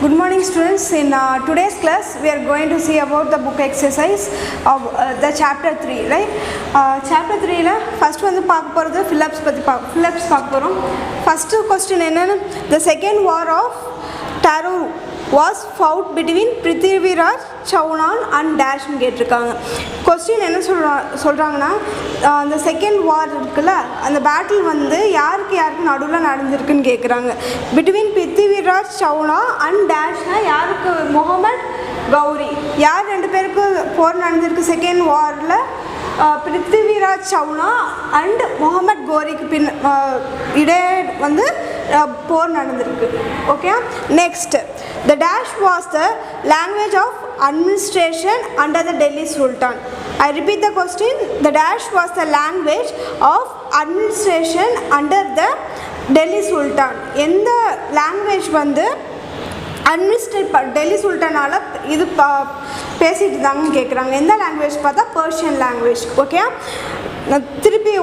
Good morning students. In today's class we are going to see about the book exercise of the chapter 3, right? Chapter 3 la first வந்து பார்க்க போறது Phillips பத்தி Phillips பார்க்க போறோம். First question என்னன்னா the second war of terror was fought between Prithviraj Chauhan and Dash னு கேட்டிருக்காங்க. Question என்ன சொல்றாங்கன்னா அந்த செகண்ட் வார் இருக்குல்ல அந்த பேட்டில் வந்து யாருக்கு நடுவில் நடந்திருக்குன்னு கேட்குறாங்க. பிட்வீன் பிருத்திவிராஜ் சவுனா அண்ட் டேஷ்னா யாருக்கு முகமது கௌரி யார் ரெண்டு பேருக்கு போர் நடந்திருக்கு செகண்ட் வாரில் பிருத்திவிராஜ் சவுனா அண்ட் முகமது கோரிக்கு இடையே வந்து போர் நடந்திருக்கு. Okay, next the dash was the language of administration under the Delhi Sultan. I repeat the question. The dash was the language of administration under the Delhi Sultan. எந்த language வந்து administrate Delhi சுல்தானால் இது பேசிட்டு இருந்தாங்கன்னு கேட்குறாங்க. எந்த லாங்குவேஜ் பார்த்தா Persian language. Okay, திருப்பி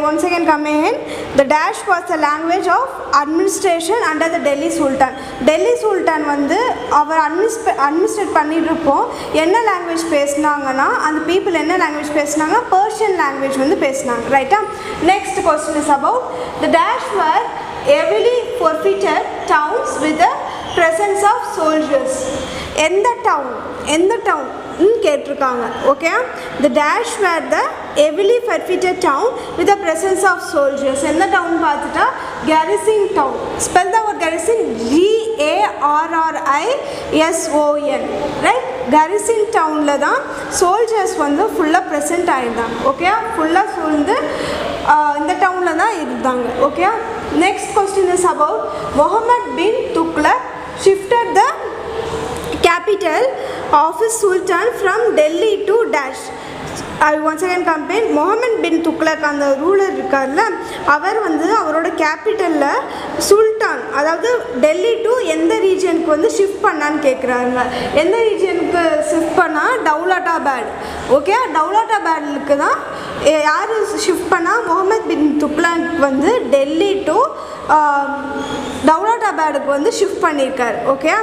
once again come in. The dash was the language of administration under the Delhi Sultan. Delhi sultan வந்து அவர் அட்மினிஸ்ட்ரேட் பண்ணிட்டு இருப்போம் என்ன லாங்குவேஜ் பேசினாங்கன்னா அந்த பீப்புள் என்ன லாங்குவேஜ் பேசினாங்கன்னா பர்ஷியன் லாங்குவேஜ் வந்து பேசினாங்க. ரைட்டா? Next question is about the dash were heavily fortified towns with the presence of soldiers. எந்த டவுன் கேட்டிருக்காங்க. Okay, the dash were the heavily fortified town with the presence of soldiers. எந்த down பார்த்துட்டா garrison town. Spell the word garrison, GARRISON, right? garrison townல தான் soldiers வந்து ஃபுல்லாக present ஆகிருந்தாங்க. Okay, ஃபுல்லாக வந்து இந்த டவுனில் தான் இருந்தாங்க. Okay, next question is about Muhammad bin Tughlaq shifted the capital of his sultan from Delhi to Dash. I once again compare Muhammad bin Tughlaq அந்த ரூலர் இருக்கார்ல அவர் வந்து அவரோட கேபிட்டலில் சுல்தான் அதாவது டெல்லி டு எந்த ரீஜனுக்கு வந்து ஷிஃப்ட் பண்ணான்னு கேட்குறாங்க. எந்த ரீஜனுக்கு ஷிஃப்ட் பண்ணால் டவுலட்டாபாத். ஓகே, டவுலட்டாபாத்துக்கு தான் யார் ஷிஃப்ட் பண்ணால் முகமது பின் துக்ளக் வந்து டெல்லி டு டவுலட்டாபாத்துக்கு வந்து ஷிஃப்ட் பண்ணியிருக்கார். Okay,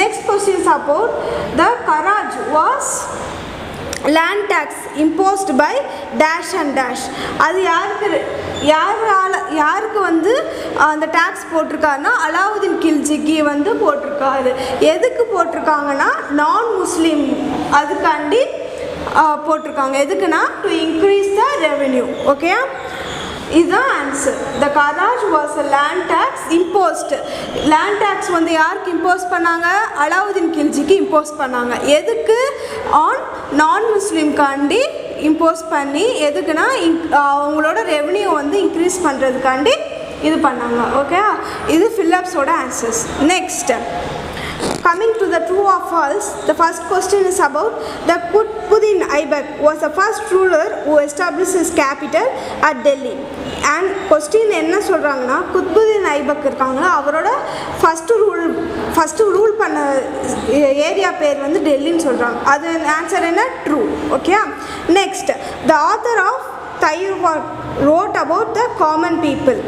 next questions about the கராஜ் was land tax imposed by dash and dash. அது யாருக்கு வந்து அந்த டேக்ஸ் போட்டிருக்காருன்னா அலாவுதீன் கில்ஜிக்கு வந்து போட்டிருக்காரு. எதுக்கு போட்டிருக்காங்கன்னா நான் முஸ்லீம் அதுக்காண்டி போட்டிருக்காங்க. எதுக்குன்னா to increase the revenue. Okay, இதுதான் ஆன்சர். த கராஜ் was a land tax imposed. Land tax வந்து யாருக்கு இம்போஸ் பண்ணாங்க? அலாவுதீன் கில்ஜிக்கு இம்போஸ் பண்ணாங்க. எதுக்கு? ஆன் நான் முஸ்லீம்காண்டி இம்போஸ் பண்ணி எதுக்குன்னா அவங்களோட ரெவென்யூ வந்து இன்க்ரீஸ் பண்ணுறதுக்காண்டி இது பண்ணாங்க. ஓகே, இது ஃபில்லப்ஸோட answers. Next coming to the true or false, the first question is about the Qutbuddin Aibak was the first ruler who established his capital at Delhi. And question என்ன சொல்கிறாங்கன்னா குத்புதீன் ஐபக் இருக்காங்க அவரோட first rule பண்ண area பேர் வந்து டெல்லின்னு சொல்கிறாங்க. அது answer என்ன? True. Okay, next the author of Tayurwar wrote about the common people.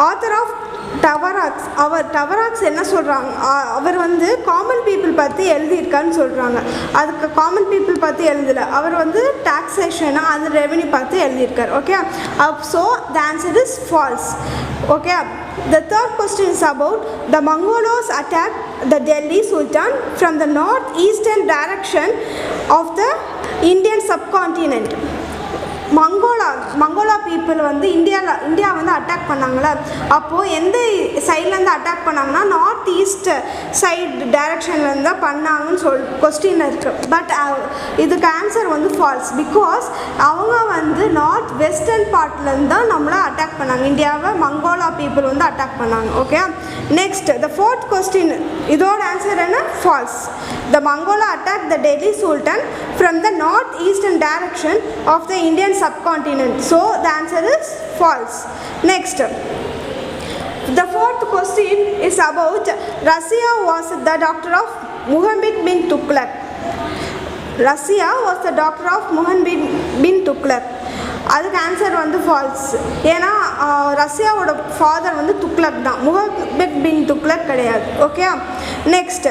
author of டவராக்ஸ் என்ன சொல்கிறாங்க? அவர் வந்து காமன் பீப்புள் பற்றி எழுதியிருக்கான்னு சொல்கிறாங்க. அதுக்கு காமன் பீப்புள் பற்றி எழுதலை, அவர் வந்து டாக்ஸேஷன் அந்த ரெவென்யூ பார்த்து எழுதியிருக்கார். Okay, so the answer is false. Okay, the third question is about the Mongols attack the Delhi sultan from the north eastern direction of the Indian subcontinent. Mongol people வந்து India வந்து attack பண்ணாங்கள, அப்போது எந்த சைட்லேருந்து attack பண்ணாங்கன்னா north east side டைரக்ஷன்லேருந்து தான் பண்ணாங்கன்னு question இருக்குது. பட் இதுக்கு ஆன்சர் வந்து ஃபால்ஸ். பிகாஸ் அவங்க வந்து நார்த் வெஸ்டர்ன் பார்ட்லேருந்து தான் நம்மளை அட்டாக் பண்ணாங்க. இந்தியாவை மங்கோலா பீப்புள் வந்து அட்டாக் பண்ணாங்க. Okay, next the fourth question இதோட ஆன்சர் என்ன? False. The Mongol attack the Delhi sultan from the north eastern direction of the Indian subcontinent. So the answer is false. Next, the fourth question is about Russia was the daughter of Muhammad bin Tughlaq. Russia was the daughter of Muhammad bin Tughlaq. அதுக்கு answer வந்து falls. ஏன்னா ரஷ்யாவோட father வந்து துக்ளக் தான், முகமது பின் துக்ளக் கிடையாது. Okay, next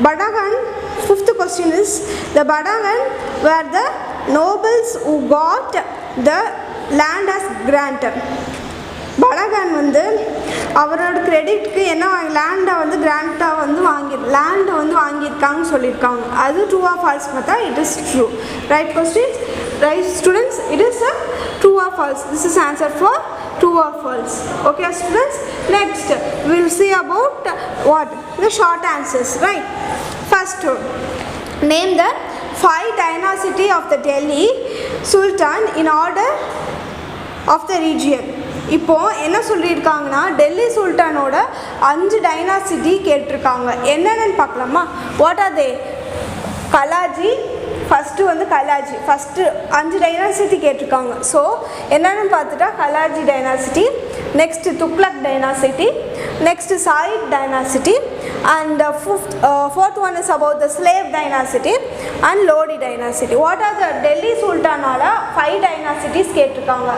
படாகன். Fifth question is the படாகன் where the nobles who got the land as granted. படாகன் வந்து அவரோட கிரெடிட்க்கு என்ன லேண்டை வந்து கிராண்டாக வந்து லேண்டை வந்து வாங்கியிருக்காங்கன்னு சொல்லியிருக்காங்க. அது ட்ரூ ஆர் ஃபால்ஸ் பார்த்தா it is true. Right question, right students, it is a true or false. This is answer for true or false. Okay students, next we will see about what the short answers. Right, first name the 5 dynasty of the Delhi Sultan in order of the region. இப்போ என்ன சொல்லியிருக்காங்கன்னா Delhi சுல்தானோட 5 dynasty கேட்டிருக்காங்க. என்னென்னு பார்க்கலாமா? What are they? Khalji first வந்து Khalji, first 5 dynasty கேட்டிருக்காங்க. So என்னென்னு பார்த்துட்டா Khalji dynasty, next Tughlaq dynasty, next Sayyid dynasty, and fourth one is about the slave dynasty and Lodi dynasty. What are the Delhi சுல்தானால 5 dynasties கேட்டிருக்காங்க.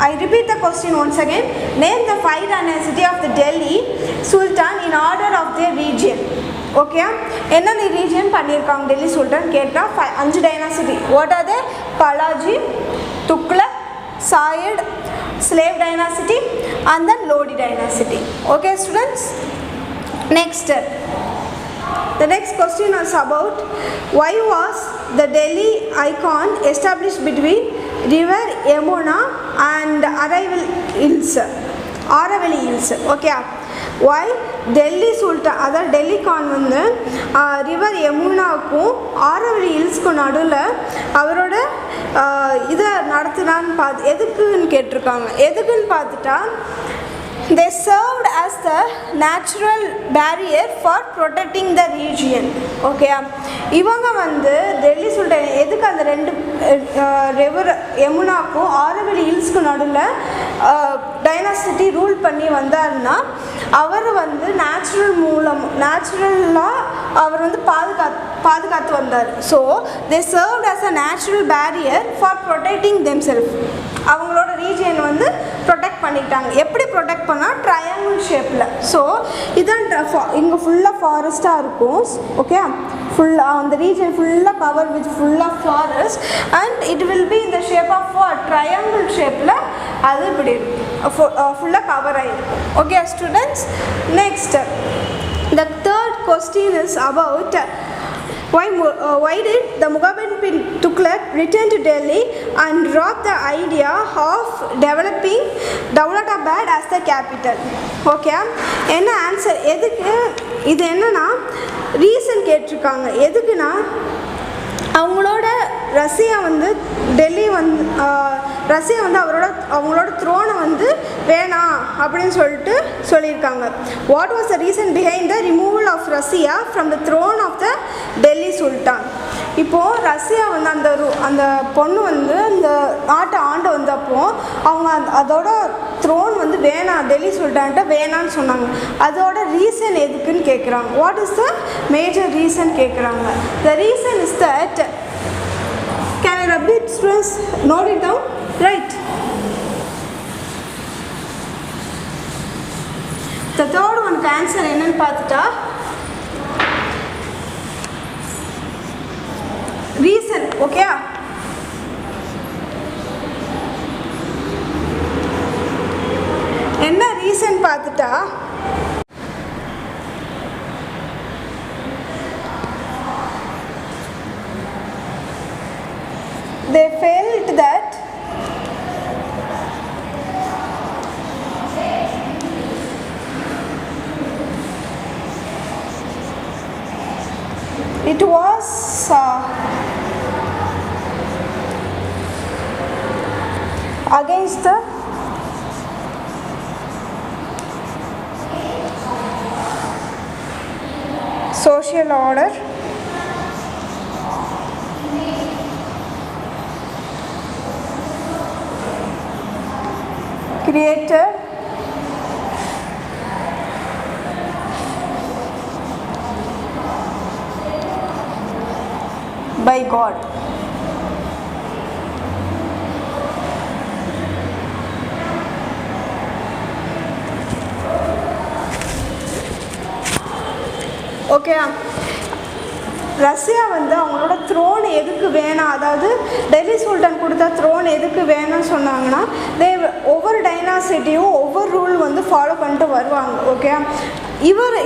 I repeat the question once again. Name the 5 dynasty of the Delhi Sultan in order of their region. Okay, என்னென்ன region பண்ணியிருக்காங்க Delhi sultan கேட்டால் 5 dynasty. What are they? Khalji, Tughlaq, Sayyid, slave dynasty and then Lodi dynasty. Okay students, next the next question is about why was the Delhi icon established between river Yamuna and Aravalli Hills. Okay, why Delhi sultan, அதாவது டெல்லி கான் வந்து river யமுனாவுக்கும் Aravalli ஹில்ஸ்க்கும் நடுவில் அவரோட இதை நடத்துனான்னு எதுக்குன்னு கேட்டிருக்காங்க. எதுக்குன்னு பார்த்துட்டா they served as the natural barrier for protecting the region. Okay, இவங்க வந்து டெல்லி சுல்தான் எதுக்கு அந்த 2 ரிவர் யமுனாக்கும் ஆரவல்லி ஹில்ஸ்க்கு நடுவில் டைனாசிட்டி ரூல் பண்ணி வந்தாருன்னா அவர் வந்து நேச்சுரலாக அவர் வந்து பாதுகாத்து வந்தார். So they served as a natural barrier for protecting themselves. அவங்களோட ரீஜியன் வந்து ப்ரொடெக்ட் பண்ணிட்டாங்க. எப்படி ப்ரொடெக்ட் பண்ணால் ட்ரையாங்கிள் ஷேப்பில். ஸோ இதான் இங்கே ஃபுல்லாக ஃபாரஸ்ட்டாக இருக்கும். ஓகே, ஃபுல்லாக அந்த ரீஜன் ஃபுல்லாக கவர் வித் ஃபுல்லாக forest and it will be இந்த ஷேப் ஆஃப் ட்ரையாங்கிள் ஷேப்பில் அது இப்படி ஃபுல்லாக கவர் ஆகிருக்கும். Okay students, next the third question is about why did the Muhammad bin Tughlaq return to Delhi and brought the idea of developing Dawlatabad as the capital. Okay, என்ன answer? எதுக்கு இது? என்னன்னா reason கேட்டிருக்காங்க. எதுக்குன்னா அவங்களோட Russia வந்து டெல்லி வந்து Russia வந்து அவங்களோட த்ரோனை வந்து வேணாம் அப்படின்னு சொல்லியிருக்காங்க. What was the reason behind the removal of Razia from the throne of the Delhi sultan? இப்போது ரஷ்யா வந்து அந்த பொண்ணு வந்து அந்த நாட்டை ஆண்டு வந்தப்போ அவங்க அதோட த்ரோன் வந்து வேணாம், டெல்லி சுல்தான்கிட்ட வேணான்னு சொன்னாங்க. அதோட ரீசன் எதுக்குன்னு கேட்குறாங்க. What is the major reason கேட்குறாங்க. The reason is that, can I repeat students? Note it down. Right. The third one answer என்னன்னு பார்த்துட்டா ரீசன். ஓகே, என்ன ரீசன் பார்த்துட்டா they felt that it was against the social order created by God. Okay. Russia வந்து அவங்களோட thrown எதுக்கு வேணாம், அதாவது டெல்லி சுல்தான் கொடுத்த த்ரோன் எதுக்கு வேணும்னு சொன்னாங்கன்னா, ஒவ்வொரு டைனாசிட்டியும் ஒவ்வொரு ரூல் வந்து ஃபாலோ பண்ணிட்டு வருவாங்க. ஓகே.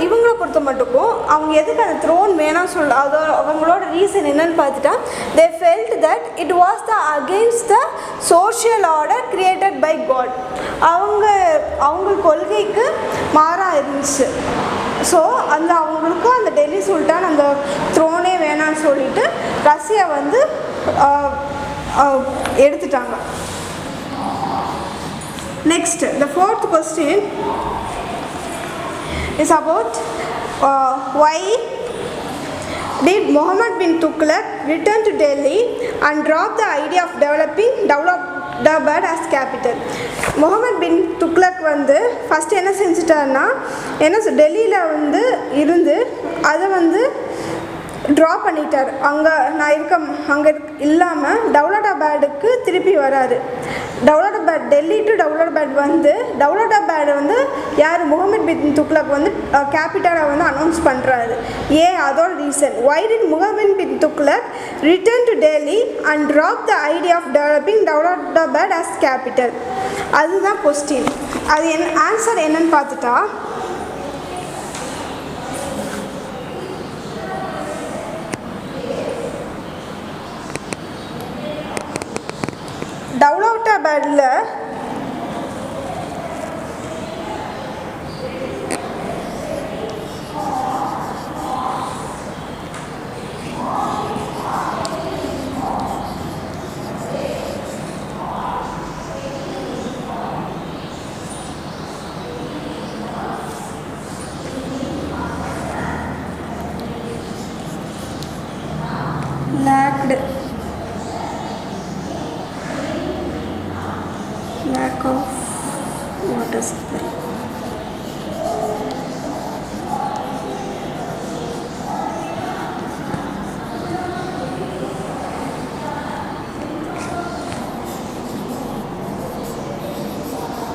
இவங்களை பொறுத்த மட்டுக்கும் அவங்க எதுக்கு அந்த த்ரோன் வேணாம்னு சொல்ல, அது அவங்களோட ரீசன் என்னன்னு பார்த்துட்டா, they felt that it was the against the social order created by God. அவங்க கொள்கைக்கு மாறாக இருந்துச்சு. ஸோ அவங்களுக்கும் அந்த டெல்லி சுல்தான் அந்த த்ரோனே வேணான்னு சொல்லிட்டு ரஷ்யா வந்து எடுத்துட்டாங்க. Next, the fourth question is about why did Muhammad bin Tughlaq return to Delhi and drop the idea of developing Daulabad as capital. Muhammad bin Tughlaq வந்து ஃபஸ்ட்டு என்ன செஞ்சிட்டாருன்னா, டெல்லியில் வந்து இருந்து அதை வந்து ட்ரா பண்ணிட்டார். அங்கே இல்லாமல் டவுலதாபாடுக்கு திருப்பி வராரு. டெல்லி டு டவுலதாபாட் வந்து டவுலதாபாடு வந்து யார், முகமது பின் துக்ளக் வந்து கேபிட்டலாக வந்து அனௌன்ஸ் பண்ணுறாரு. ஏன், அதோட reason, why did Muhammad bin Tughlaq return to Delhi and drop the idea of developing Daulabad as capital? அதுதான் கொஸ்டின். அது ஆன்சர் என்னன்னு பார்த்துட்டா, டவுலதாபாடில் lack of water supply.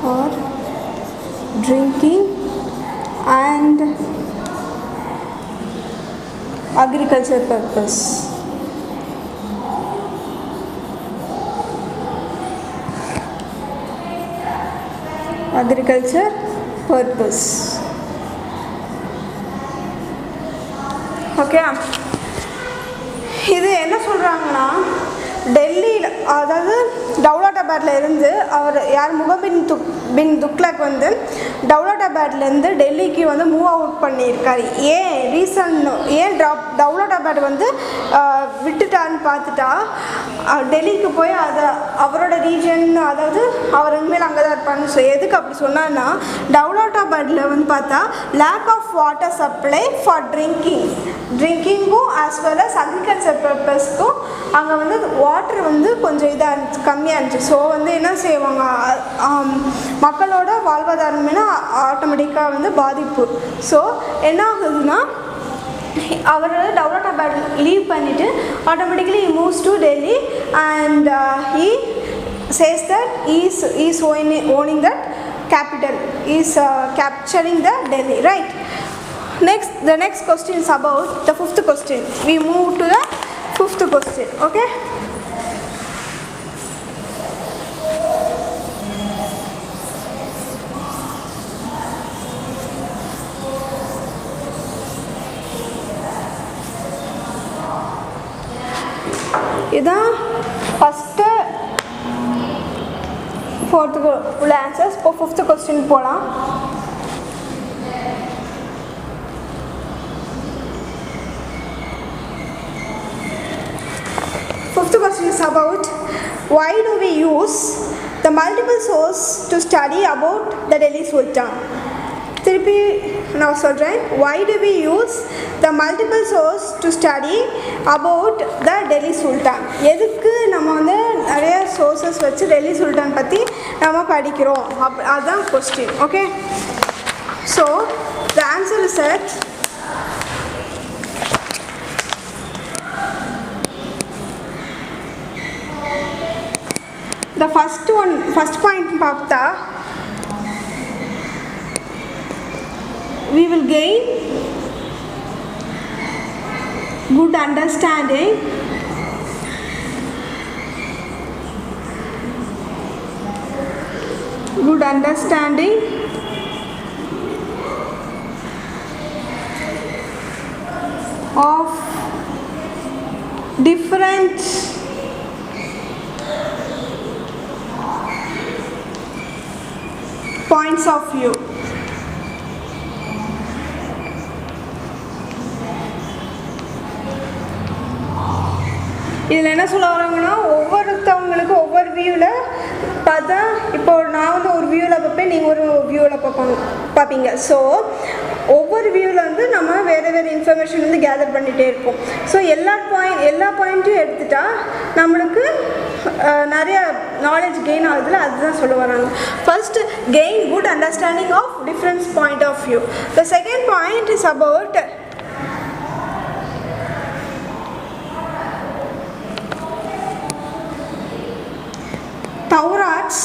For drinking and agriculture purpose. Agriculture purpose. Okay. இது என்ன சொல்கிறாங்கன்னா, டெல்லியில், அதாவது டவுலதாபாடில் இருந்து அவர் யார், முகமது பின் துக்ளக் வந்து டவுலதாபாட்லேருந்து டெல்லிக்கு வந்து மூவ் அவுட் பண்ணியிருக்காரு. ஏன் ரீசன், ஏன் டவுலதாபாட் வந்து விட்டுட்டான்னு பார்த்துட்டா, டெல்லிக்கு போய் அதை அவரோட ரீஜன், அதாவது அவர் உண்மையில் அங்கே தான் இருப்பாங்க. ஸோ எதுக்கு அப்படி சொன்னான்னா, டவுலதாபாடில் வந்து பார்த்தா lack of water supply for ட்ரிங்கிங்கும் ஆஸ் வெல் அஸ் அக்ரிகல்ச்சர் பர்பஸ்க்கும் அங்கே வந்து வாட்டர் வந்து கொஞ்சம் இதாக இருந்துச்சு, கம்மியாக இருந்துச்சு. ஸோ வந்து என்ன செய்வாங்க, மக்களோட வாழ்வாதாரம்னா ஆட்டோமேட்டிக்காக வந்து பாதிப்பு. ஸோ என்ன ஆகுதுன்னா, அவர் டவுலதாபாட் லீவ் பண்ணிவிட்டு automatically he moves to Delhi and he says that he is owning that capital, he is capturing the Delhi, right? The next question is about the fifth question. We move to the fifth question. Okay. இதான் first ஃபோர்த்துக்கு உள்ள answers. இப்போ fifth question போகலாம். Fifth question is about why do we use the multiple source to study about the Delhi Sultan? திருப்பி நான் சொல்கிறேன், why do we use the multiple source to study about the Delhi Sultan? எதுக்கு நம்ம வந்து நிறைய sources வச்சு டெல்லி சுல்தான் பற்றி நம்ம படிக்கிறோம், அதுதான் question. Okay. So the answer is that the first point பார்த்தா, we will gain good understanding of different points of view. இதில் என்ன சொல்ல வராங்கன்னா ஒவ்வொருத்தவங்களுக்கு ஒவ்வொரு வியூவில் பார்த்தா இப்போ நான் வந்து ஒரு வியூவில் பார்ப்பேன், நீங்கள் ஒரு வியூவில் பார்ப்பீங்க. ஸோ ஒவ்வொரு வியூவில் வந்து நம்ம வேறு வேறு இன்ஃபர்மேஷன் வந்து கேதர் பண்ணிகிட்டே இருப்போம். ஸோ எல்லா பாயிண்ட்டையும் எடுத்துட்டா நம்மளுக்கு நிறைய நாலேஜ் கெயின் ஆகுதுல, அதுதான் சொல்ல வராங்க. First gain good understanding of different point of view. The second point is about Taurats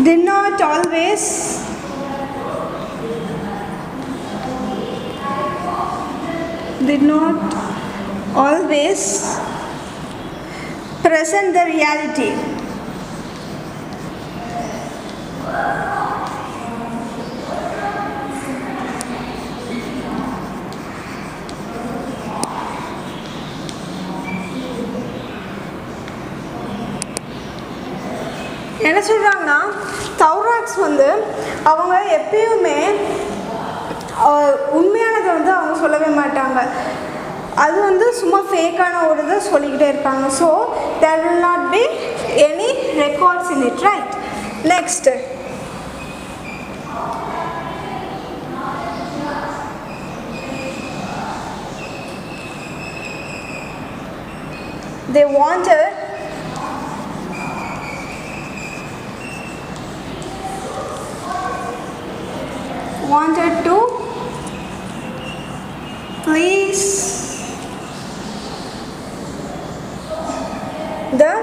did not always present the reality. என்ன சொல்கிறாங்கன்னா, தௌராக்ஸ் வந்து அவங்க எப்பயுமே உண்மையானதை வந்து அவங்க சொல்லவே மாட்டாங்க. அது வந்து சும்மா ஃபேக்கான ஒரு இதை சொல்லிக்கிட்டே இருப்பாங்க. So there will not be any records in it, right? Next they wanted to please the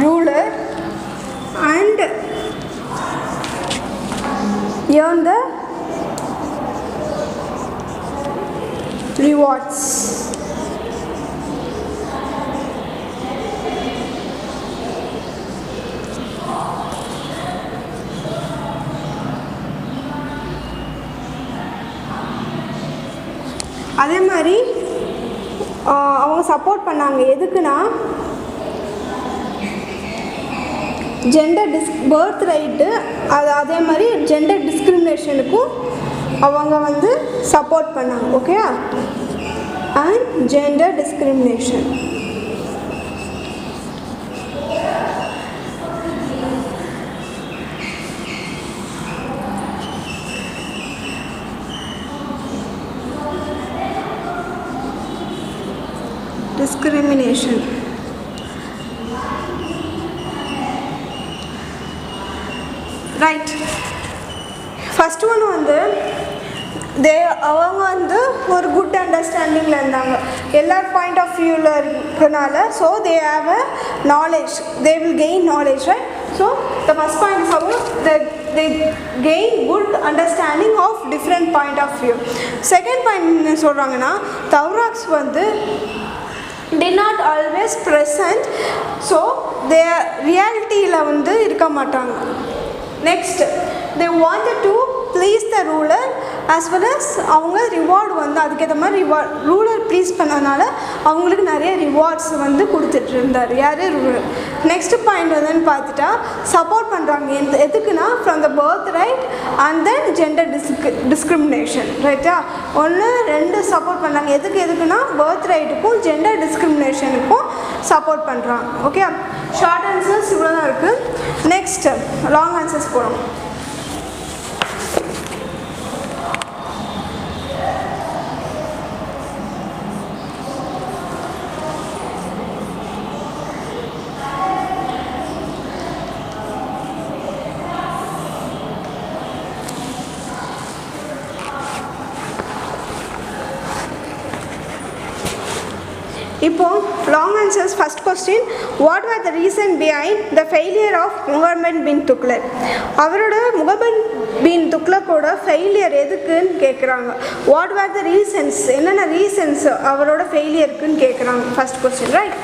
ruler and earn the rewards. அதே மாதிரி அவங்க சப்போர்ட் பண்ணாங்க. எதுக்குன்னா ஜெண்டர் பர்த் ரைட்டு அதே மாதிரி ஜெண்டர் டிஸ்கிரிமினேஷனுக்கும் அவங்க வந்து சப்போர்ட் பண்ணாங்க. Okay, and gender discrimination. Discrimination. Right. First one வந்து அவங்க வந்து ஒரு குட் அண்டர்ஸ்டாண்டிங்கில் இருந்தாங்க. எல்லார் பாயிண்ட் ஆஃப் வியூவில் இருக்கனால so they have a knowledge, they will gain knowledge, right? So the first point is about they gain good understanding of different point of view. Second point என்ன சொல்கிறாங்கன்னா, தௌராக்ஸ் வந்து did not always present, so their realityல வந்து இருக்க மாட்டாங்க. Next, they wanted to please the ruler as well as அவங்க reward வந்து அதுக்கேற்ற மாதிரி ரூலர் ப்ளீஸ் பண்ணனால அவங்களுக்கு நிறைய ரிவார்ட்ஸ் வந்து கொடுத்துட்டு இருந்தார். யார்? ரூலர். நெக்ஸ்ட் பாயிண்ட் வந்துன்னு பார்த்துட்டா சப்போர்ட் பண்ணுறாங்க. எதுக்குன்னா from the birth right and then gender discrimination, ரைட்டா? 1 2 சப்போர்ட் பண்ணுறாங்க. எதுக்குன்னா பர்த் ரைட்டுக்கும் ஜெண்டர் டிஸ்கிரிமினேஷனுக்கும் சப்போர்ட் பண்ணுறாங்க. ஓகே, ஷார்ட் ஆன்சர்ஸ் இவ்வளோ தான் இருக்குது. நெக்ஸ்ட் லாங் ஆன்சர்ஸ் போகிறோம். இப்போ long answers. First question, what was the reason behind the failure of Muhammad bin Tughlaq? அவரோட முகமது பின் துக்ளக்கோட ஃபெயிலியர் எதுக்குன்னு கேட்குறாங்க. வாட் ஆர் த ரீசன்ஸ், என்னென்ன ரீசன்ஸ் அவரோட ஃபெயிலியருக்குன்னு கேட்குறாங்க. First question, right.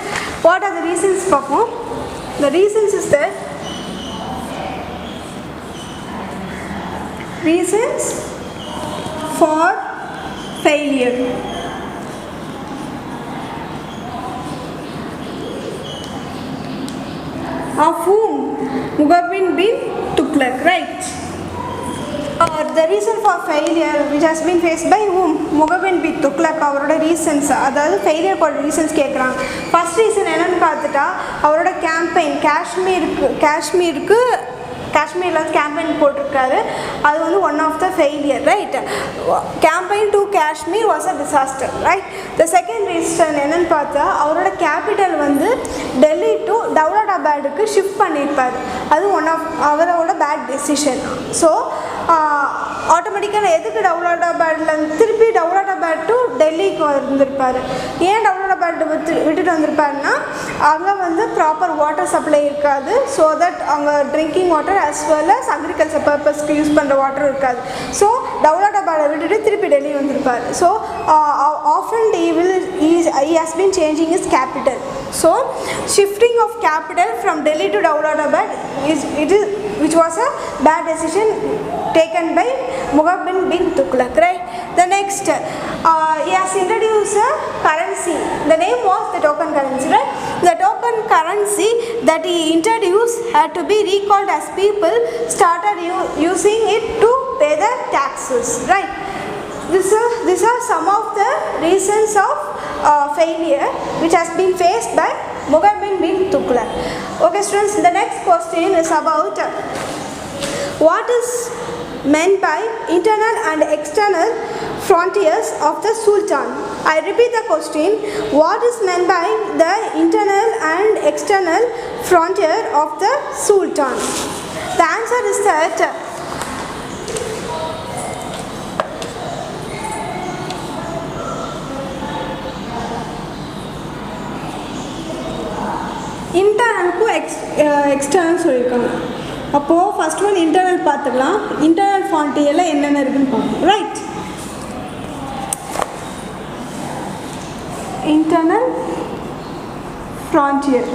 What are the reasons பார்ப்போம். The reasons is the reasons for failure. Of whom? Muhammad bin Tughlaq, right? The reason for failure which has been faced by whom? Muhammad bin Tughlaq. அவரோட reasons, அதாவது failure போட reasons கேட்குறாங்க. First reason என்னன்னு பார்த்துட்டா அவரோட campaign காஷ்மீரில் campaign போட்டிருக்காரு. அது வந்து one of the failure, right. Campaign to Kashmir was a disaster, right. The second reason என்னன்னு பார்த்தா அவரோட கேபிட்டல் வந்து டெல்லி டு டவுலதாபாடுக்கு ஷிஃப்ட் பண்ணியிருப்பார். அது ஒன் ஆஃப் அவரோட பேட் டெசிஷன். ஸோ ஆட்டோமேட்டிக்காக எதுக்கு டவுலதாபாடில் திருப்பி டவுலதாபாட் டு டெல்லிக்கு வந்திருப்பார். ஏன் டவுலதாபாட் விட்டுட்டு வந்திருப்பாருன்னா அங்கே வந்து ப்ராப்பர் வாட்டர் சப்ளை இருக்காது. ஸோ தட் அவங்க drinking water as well as agriculture பர்பஸ்க்கு யூஸ் பண்ணுற வாட்டர் இருக்காது. ஸோ டவுலதாபாடை விட்டுட்டு திருப்பி டெல்லி வந்திருப்பார். So often he has been changing his capital. So shifting of capital from Delhi to Daulatabad which was a bad decision taken by Muhammad bin Tughlaq, right. The next, he has introduced a currency. The name was the token currency, right. The token currency that he introduced had to be recalled as people started using it to pay the taxes, right. These are some of the reasons of failure which has been faced by Muhammad bin Tughlaq. Okay students, the next question is about what is meant by internal and external frontiers of the Sultan. I repeat the question, what is meant by the internal and external frontier of the Sultan? The answer is that இன்டர்னலுக்கும் external சொல்லியிருக்காங்க. அப்போது first one internal பார்த்துக்கலாம். Internal ஃப்ரான்டியரில் என்னென்ன இருக்குன்னு பார்ப்போம், right. Internal frontier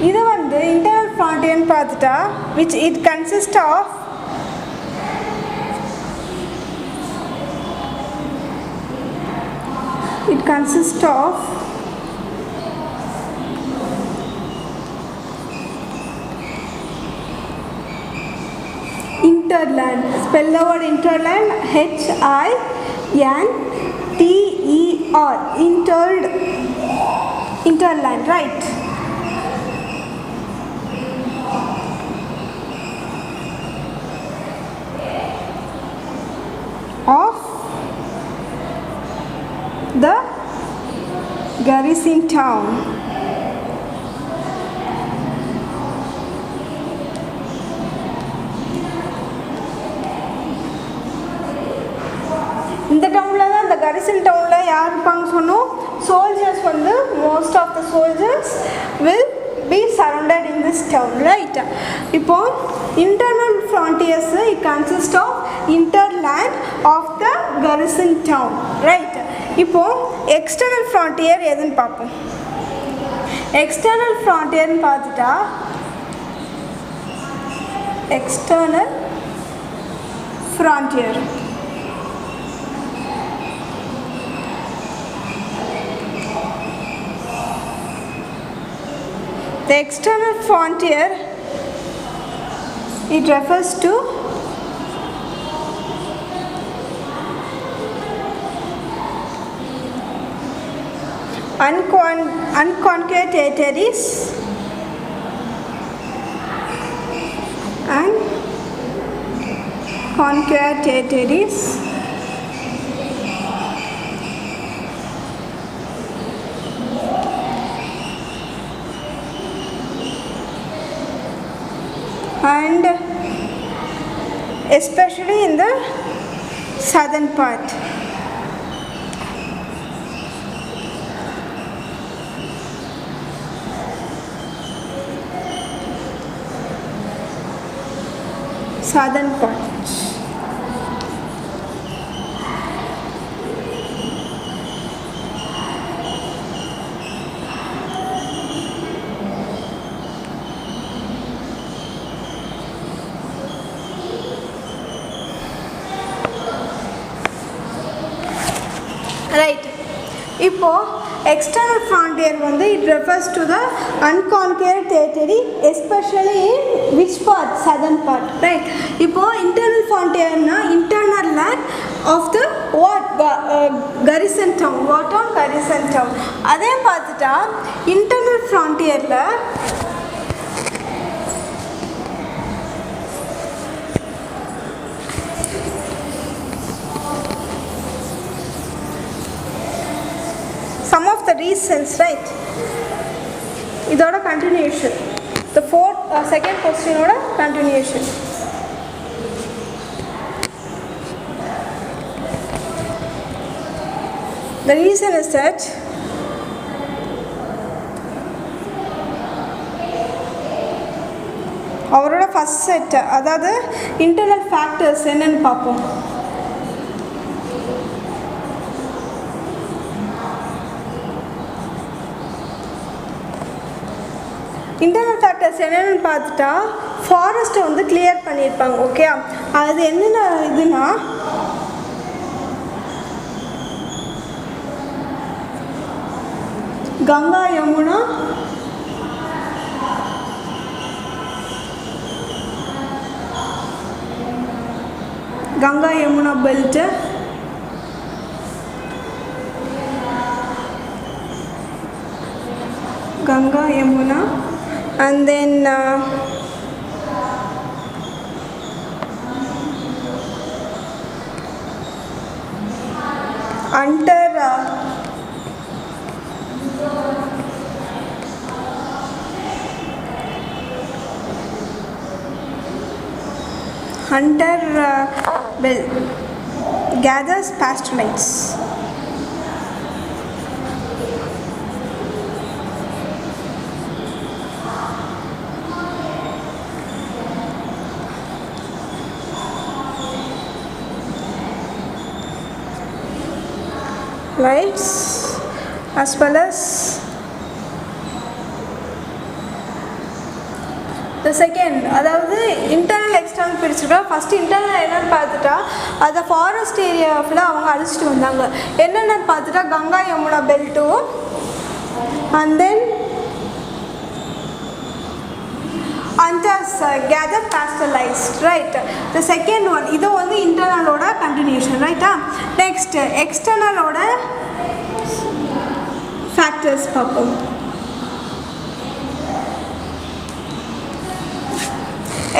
இது வந்து இன்டர்னல் ஃப்ரான்டியர்னு பார்த்துட்டா which it consists of hinterland. Spell the word hinterland, H-I-N-T-E-R, hinterland, right. Of the garrison town. இந்த டவுனில் தான் இந்த கரிசன் டவுனில் யார் இருப்பாங்க சொன்னோம், சோல்ஜர்ஸ் வந்து most of the soldiers will be surrounded in this town, right. இப்போ internal frontiers it consists of hinterland of the garrison town, right. இப்போ external frontier எதுன்னு பார்ப்போம். external frontier ன்னு பார்த்துட்டா external frontier the external frontier it refers to unconquered territories and conquered territories and especially in the southern part. Southern part. Right. இப்போ external frontier வந்து it refers to the unconquered territory, especially in which part? Southern part, right? இப்போ internal frontier na internal land of the what? Garrison town. What town? Garrison town. அதே பார்த்துட்டா internal frontierல some of the reasons, right? இதோட continuation, the second question ஓட continuation. The reason is that அவரோட first set, அதாவது internal factors என்னன்னு பார்ப்போம். Internal factors என்னென்னு பார்த்துட்டா ஃபாரஸ்ட்டை வந்து கிளியர் பண்ணியிருப்பாங்க. ஓகே, அது என்னென்ன இதுனா Ganga Yamuna, belt, Ganga, Yamuna, and then under gathers pastoralites. Lights as well as the second, அதாவது இன்டர்னல் எக்ஸ்டர்னல் பிரிச்சுட்டா ஃபஸ்ட்டு இன்டர்னல் என்னென்னு பார்த்துட்டா அதை ஃபாரஸ்ட் ஏரியா ஃபுல்லாக அவங்க அழிச்சிட்டு வந்தாங்க. என்னென்னு பார்த்துட்டா கங்கா யமுனா பெல்ட்டும் and then hunters gather pastoralized, right? The second one, இது வந்து internal continuation, right? Next, external factors பார்ப்போம்.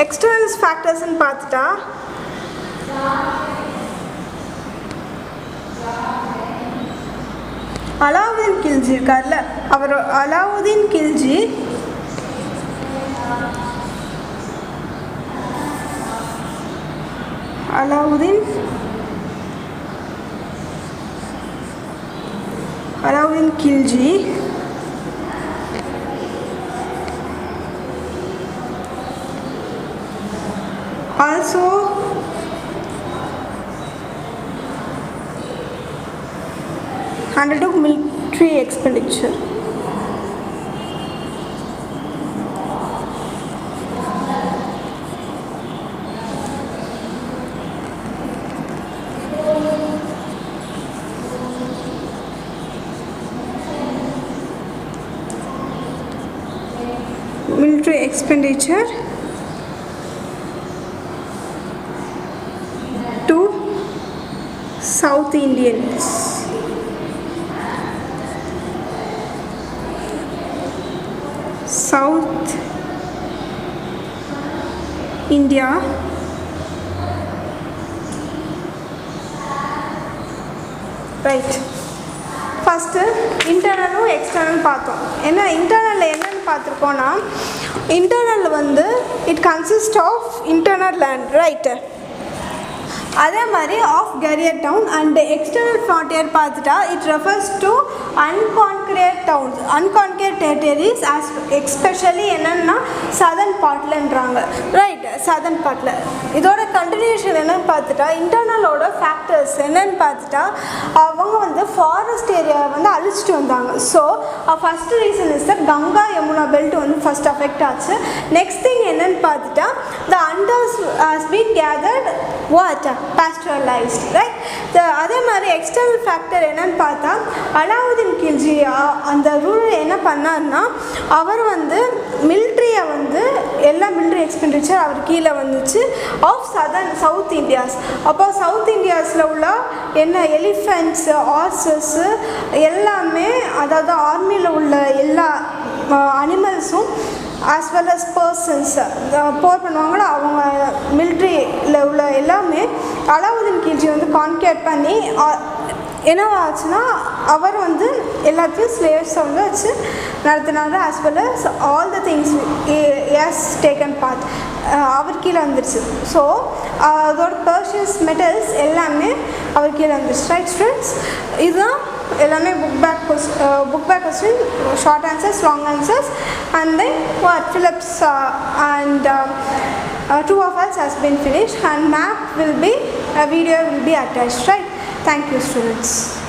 External factors ன்னு பார்த்துட்டா அலாவுதீன் கில்ஜி இருக்கார்ல, அவர் Alauddin Khilji Alauddin Khilji also undertook military expenditure. Military expenditure to South Indians. South India right. First internal external பார்த்தோம். என்ன இன்டர்னல்ல என்னன்னு பார்த்துருக்கோன்னா இன்டர்னல் வந்து it consist of internal land right. அதே மாதிரி of carrier town and external frontier பார்த்துட்டா it refers to unconquered towns unconquered territories as especially என்னென்னா சதர்ன் பார்ட்லன்றாங்க ரைட். சதர்ன் பார்ட்டில் இதோட கண்டினியூஷன் என்னென்னு பார்த்துட்டா இன்டர்னலோட ஃபேக்டர்ஸ் என்னென்னு பார்த்துட்டா அவங்க வந்து ஃபாரஸ்ட் ஏரியாவை வந்து அழிச்சிட்டு வந்தாங்க. So first reason is that Ganga Yamuna belt வந்து ஃபஸ்ட் அஃபெக்ட் ஆச்சு. நெக்ஸ்ட் திங் என்னென்னு பார்த்துட்டா the hunters has been gathered what pastoralized right. அதே மாதிரி எக்ஸ்டர்னல் ஃபேக்டர் என்னன்னு பார்த்தா அலாவுதீன் கில்ஜி அந்த ரூல் என்ன பண்ணார்னா அவர் வந்து மிலிட்ரியை வந்து எல்லா மிலிட்ரி எக்ஸ்பெண்டிச்சர் அவர் கீழே வந்துச்சு ஆஃப் சவுத் இந்தியாஸ். அப்போ சவுத் இந்தியாஸில் உள்ள என்ன எலிஃபென்ட்ஸ் ஹார்சஸ்ஸு எல்லாமே அதாவது ஆர்மியில் உள்ள எல்லா அனிமல்ஸும் as well as persons போர் பண்ணுவாங்களோ அவங்க மிலிட்ரியில் உள்ள எல்லாமே அலாவுதீன் கில்ஜி வந்து கான்கேட் பண்ணி என்னவாச்சுன்னா அவர் வந்து எல்லாத்தையும் ஸ்லேவ்ஸை வந்து வச்சு நடத்தினாங்க. as well as all the things has taken part அவர் கீழே வந்துடுச்சு. ஸோ அதோட பர்ஷியஸ் மெட்டல்ஸ் எல்லாமே அவர் கீழே வந்துடுச்சு ரைட் ஸ்டூடெண்ட்ஸ். இதுதான் எல்லாமே book back question short answers long answers and then what Phillips and true or false has been finished and map will be a video will be attached right. Thank you students.